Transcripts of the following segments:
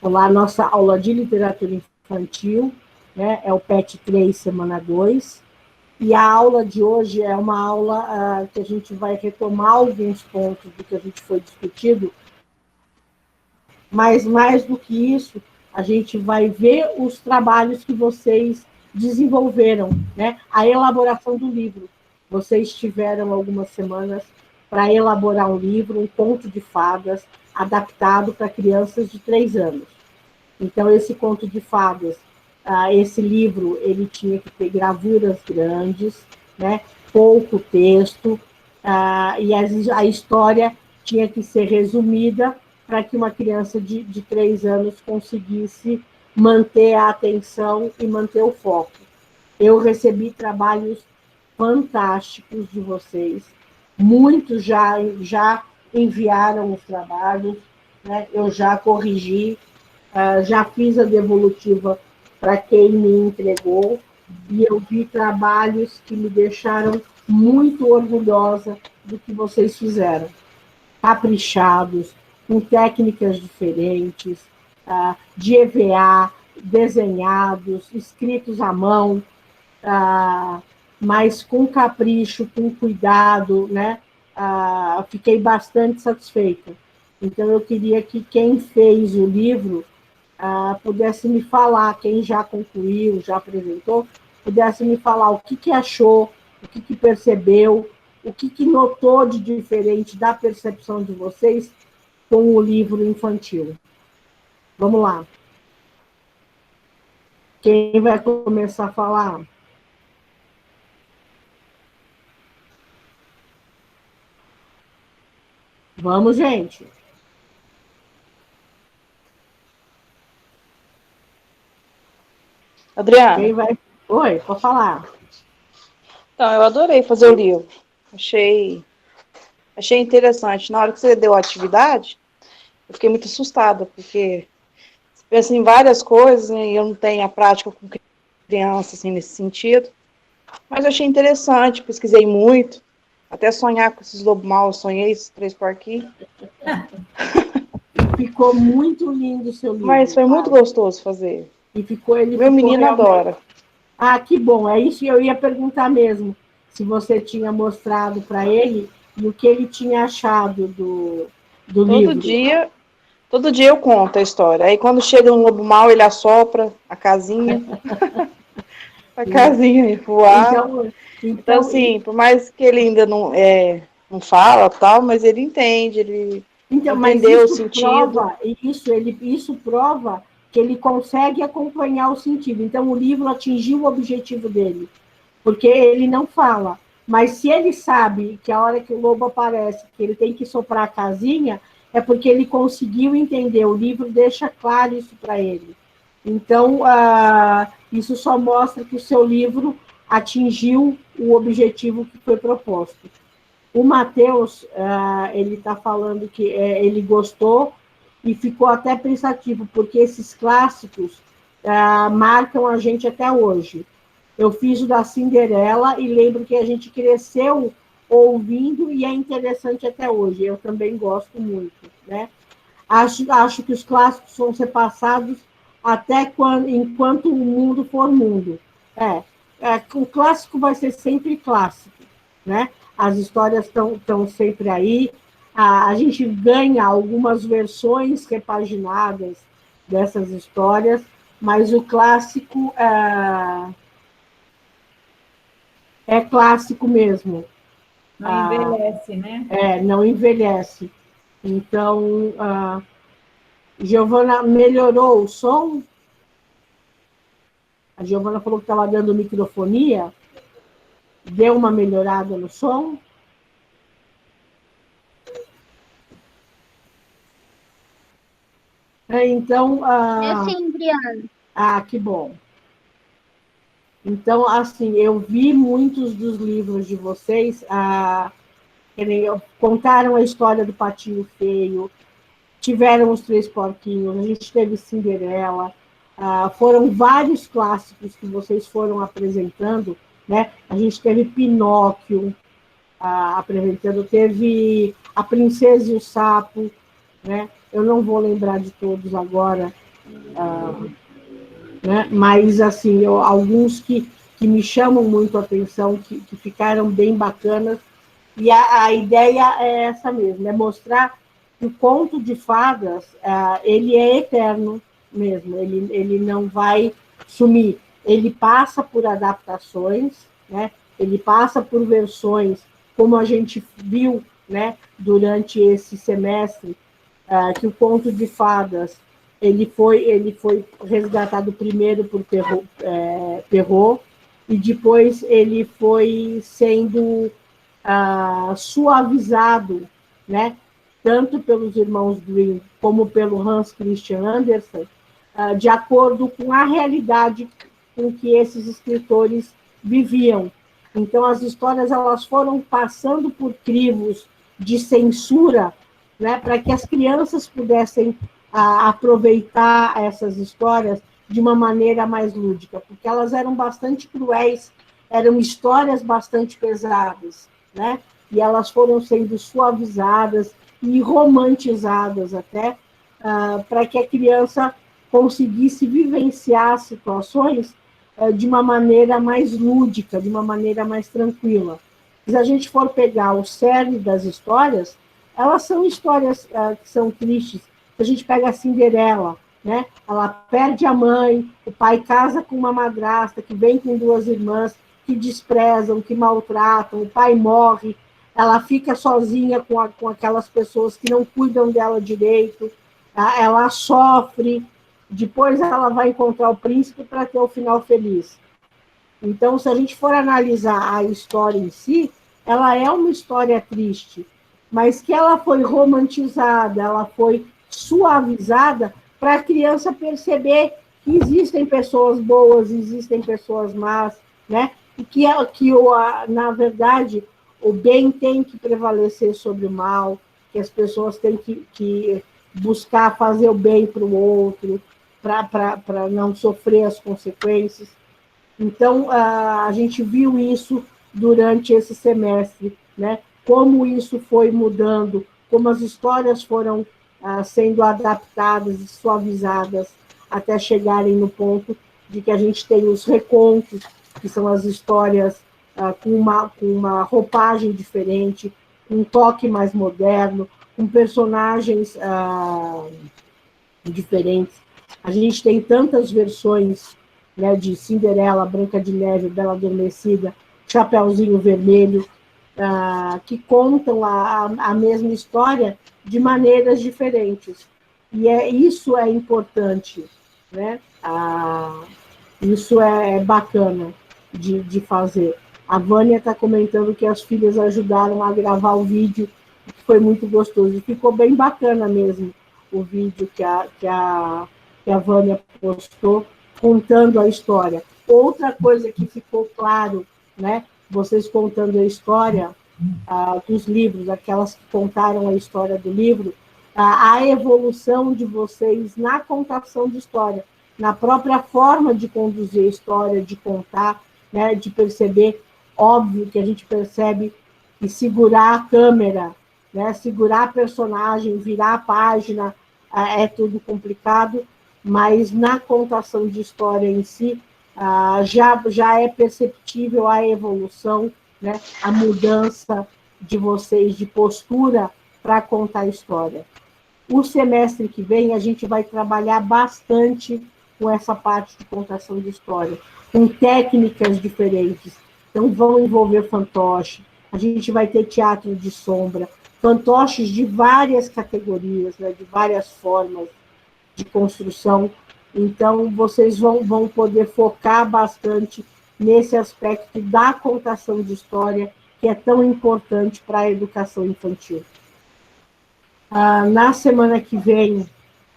Olá, nossa aula de literatura infantil, né, é o PET 3, semana 2, e a aula de hoje é uma aula que a gente vai retomar alguns pontos do que a gente foi discutido, mas mais do que isso, a gente vai ver os trabalhos que vocês desenvolveram, né, a elaboração do livro. Vocês tiveram algumas semanas para elaborar um livro, um conto de fadas, adaptado para crianças de 3 anos. Então, esse conto de fadas, esse livro, ele tinha que ter gravuras grandes, né, pouco texto, e a história tinha que ser resumida para que uma criança de 3 anos conseguisse manter a atenção e manter o foco. Eu recebi trabalhos fantásticos de vocês, muitos já enviaram os trabalhos, né, eu já corrigi, já fiz a devolutiva para quem me entregou, e eu vi trabalhos que me deixaram muito orgulhosa do que vocês fizeram. Caprichados, com técnicas diferentes, de EVA, desenhados, escritos à mão, mas com capricho, com cuidado, né? Fiquei bastante satisfeita. Então, eu queria que quem fez o livro pudesse me falar, quem já concluiu, já apresentou, pudesse me falar o que achou, o que percebeu, o que notou de diferente da percepção de vocês com o livro infantil. Vamos lá. Quem vai começar a falar? Vamos, gente. Adriana. Quem vai... Oi, pode falar. Então, eu adorei fazer o livro. Achei interessante. Na hora que você deu a atividade, eu fiquei muito assustada, porque você pensa em várias coisas, né, e eu não tenho a prática com criança, assim, nesse sentido. Mas eu achei interessante, pesquisei muito. Até sonhar com esses lobos maus, sonhei esses 3 porquinhos. Ficou muito lindo o seu livro. Mas foi muito gostoso fazer. E ele Meu menino realmente... adora. Que bom, é isso que eu ia perguntar mesmo, se você tinha mostrado para ele e o que ele tinha achado do livro. Todo dia eu conto a história. Aí quando chega um lobo mau, ele assopra a casinha. A casinha voar. Então, assim, por mais que ele ainda não fala tal, mas ele entende, ele entendeu o sentido. Isso prova que ele consegue acompanhar o sentido. Então, o livro atingiu o objetivo dele, porque ele não fala. Mas se ele sabe que a hora que o lobo aparece, que ele tem que soprar a casinha, é porque ele conseguiu entender. O livro deixa claro isso para ele. Então, isso só mostra que o seu livro atingiu o objetivo que foi proposto. O Matheus, ele está falando que ele gostou e ficou até pensativo, porque esses clássicos marcam a gente até hoje. Eu fiz o da Cinderela e lembro que a gente cresceu ouvindo e é interessante até hoje. Eu também gosto muito, né? Acho que os clássicos vão ser passados até enquanto o mundo for mundo. O clássico vai ser sempre clássico, né? As histórias estão sempre aí. A gente ganha algumas versões repaginadas dessas histórias, mas o clássico é clássico mesmo. Não envelhece, né? Não envelhece. Então, Giovana melhorou o som? A Giovana falou que estava dando microfonia. Deu uma melhorada no som? Então... sim, Briana. Que bom. Então, assim, eu vi muitos dos livros de vocês, contaram a história do Patinho Feio, tiveram os 3 porquinhos, a gente teve Cinderela, foram vários clássicos que vocês foram apresentando, né? A gente teve Pinóquio apresentando, teve A Princesa e o Sapo, né? Eu não vou lembrar de todos agora, Né? Mas, assim, alguns que me chamam muito a atenção, que ficaram bem bacanas, e a ideia é essa mesmo, é mostrar que o conto de fadas, ele é eterno mesmo, ele não vai sumir, ele passa por adaptações, né? Ele passa por versões, como a gente viu, né, durante esse semestre, que o conto de fadas ele foi resgatado primeiro por Perrault, e depois ele foi sendo suavizado, né, tanto pelos irmãos Grimm como pelo Hans Christian Andersen, de acordo com a realidade com que esses escritores viviam. Então, as histórias elas foram passando por crivos de censura, né, para que as crianças pudessem aproveitar essas histórias de uma maneira mais lúdica, porque elas eram bastante cruéis, eram histórias bastante pesadas, né? E elas foram sendo suavizadas e romantizadas até, para que a criança conseguisse vivenciar situações de uma maneira mais lúdica, de uma maneira mais tranquila. Se a gente for pegar o cerne das histórias, elas são histórias que são tristes. Se a gente pega a Cinderela, né? Ela perde a mãe, o pai casa com uma madrasta que vem com duas irmãs que desprezam, que maltratam, o pai morre, ela fica sozinha com aquelas pessoas que não cuidam dela direito, ela sofre, depois ela vai encontrar o príncipe para ter o final feliz. Então, se a gente for analisar a história em si, ela é uma história triste, mas que ela foi romantizada, ela foi suavizada para a criança perceber que existem pessoas boas, existem pessoas más, né? E que na verdade, o bem tem que prevalecer sobre o mal, que as pessoas têm que buscar fazer o bem para o outro, para não sofrer as consequências. Então, a gente viu isso durante esse semestre, né? Como isso foi mudando, como as histórias foram sendo adaptadas e suavizadas até chegarem no ponto de que a gente tem os recontos, que são as histórias com uma roupagem diferente, um toque mais moderno, com personagens diferentes. A gente tem tantas versões, né, de Cinderela, Branca de Neve, Bela Adormecida, Chapeuzinho Vermelho, que contam a mesma história de maneiras diferentes. E isso é importante, né? Isso é bacana de fazer. A Vânia está comentando que as filhas ajudaram a gravar o vídeo, que foi muito gostoso. E ficou bem bacana mesmo o vídeo que a Vânia postou, contando a história. Outra coisa que ficou claro, né? Vocês contando a história dos livros, aquelas que contaram a história do livro, a evolução de vocês na contação de história, na própria forma de conduzir a história, de contar, né, de perceber, óbvio que a gente percebe que segurar a câmera, né, segurar a personagem, virar a página, é tudo complicado, mas na contação de história em si, já é perceptível a evolução, né, a mudança de vocês de postura para contar a história. O semestre que vem, a gente vai trabalhar bastante com essa parte de contação de história, com técnicas diferentes. Então, vão envolver fantoche, a gente vai ter teatro de sombra, fantoches de várias categorias, né, de várias formas de construção. Então, vocês vão poder focar bastante nesse aspecto da contação de história, que é tão importante para a educação infantil. Na semana que vem,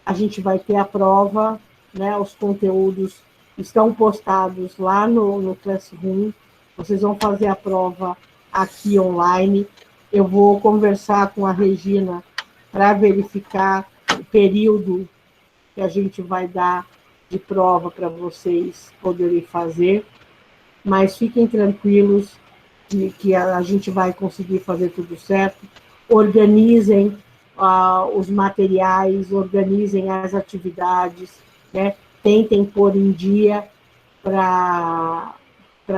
a gente vai ter a prova, né? Os conteúdos estão postados lá no Classroom, vocês vão fazer a prova aqui online. Eu vou conversar com a Regina para verificar o período que a gente vai dar de prova para vocês poderem fazer, mas fiquem tranquilos de que a gente vai conseguir fazer tudo certo. Organizem os materiais, organizem as atividades, né? Tentem pôr em dia para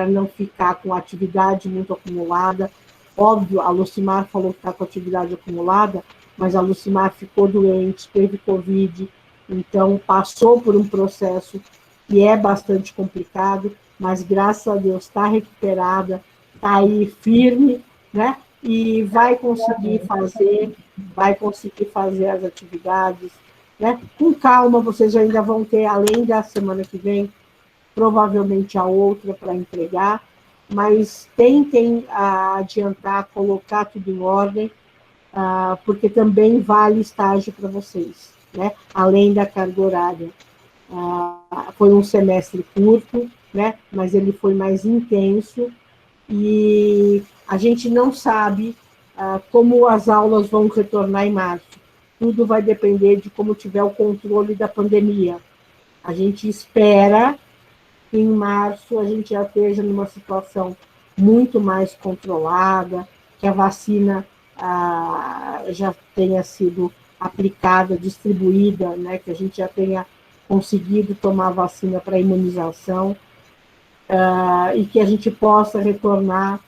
não ficar com atividade muito acumulada. Óbvio, a Lucimar falou que está com atividade acumulada, mas a Lucimar ficou doente, teve Covid, então passou por um processo que é bastante complicado, mas graças a Deus está recuperada, está aí firme, né? E vai conseguir fazer as atividades, né? Com calma, vocês ainda vão ter, além da semana que vem, provavelmente a outra para entregar, mas tentem adiantar, colocar tudo em ordem, porque também vale estágio para vocês, né? Além da carga horária. Foi um semestre curto, né? Mas ele foi mais intenso e a gente não sabe como as aulas vão retornar em março. Tudo vai depender de como tiver o controle da pandemia. A gente espera que em março a gente já esteja numa situação muito mais controlada, que a vacina já tenha sido aplicada, distribuída, né, que a gente já tenha conseguido tomar vacina para imunização, e que a gente possa retornar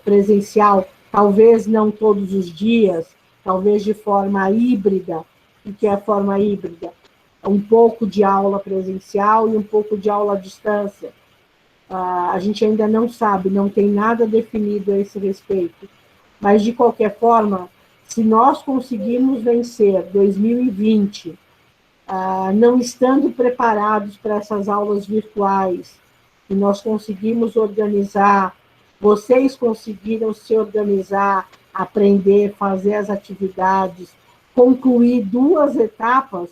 presencial, talvez não todos os dias, talvez de forma híbrida. O que é a forma híbrida? Um pouco de aula presencial e um pouco de aula à distância. A gente ainda não sabe, não tem nada definido a esse respeito. Mas, de qualquer forma, se nós conseguirmos vencer 2020, não estando preparados para essas aulas virtuais, e nós conseguimos organizar, vocês conseguiram se organizar, aprender, fazer as atividades, concluir 2 etapas,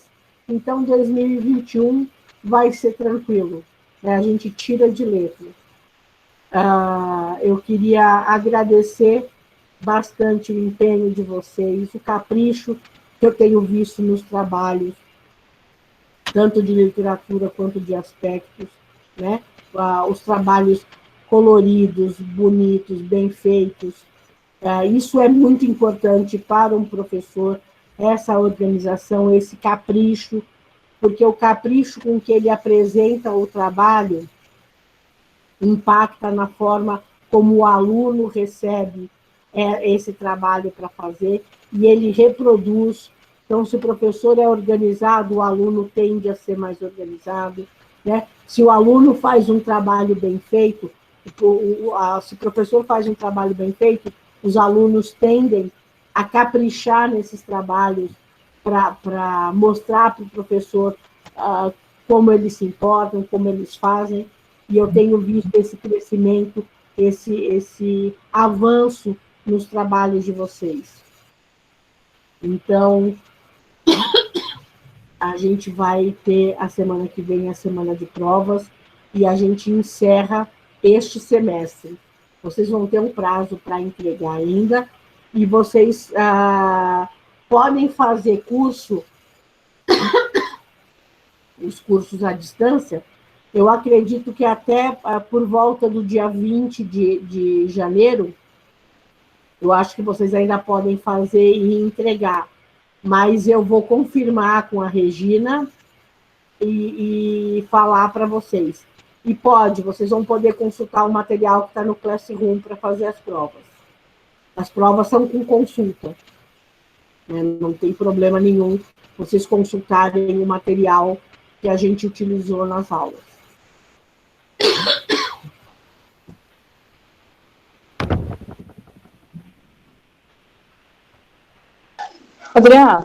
então 2021 vai ser tranquilo, né? A gente tira de letra. Eu queria agradecer bastante o empenho de vocês, o capricho que eu tenho visto nos trabalhos, tanto de literatura quanto de aspectos, né? Os trabalhos coloridos, bonitos, bem feitos. Isso é muito importante para um professor, essa organização, esse capricho, porque o capricho com que ele apresenta o trabalho impacta na forma como o aluno recebe esse trabalho para fazer, e ele reproduz. Então, se o professor é organizado, o aluno tende a ser mais organizado, né? Se o aluno faz um trabalho bem feito, se o professor faz um trabalho bem feito, os alunos tendem a caprichar nesses trabalhos para mostrar para o professor como eles se importam, como eles fazem, e eu tenho visto esse crescimento, esse avanço nos trabalhos de vocês. Então, a gente vai ter a semana que vem a semana de provas e a gente encerra este semestre. Vocês vão ter um prazo para entregar ainda e vocês podem fazer os cursos à distância. Eu acredito que até por volta do dia 20 de janeiro, eu acho que vocês ainda podem fazer e entregar, mas eu vou confirmar com a Regina e falar para vocês. E vocês vão poder consultar o material que está no Classroom para fazer as provas. As provas são com consulta, né? Não tem problema nenhum vocês consultarem o material que a gente utilizou nas aulas. Adriana,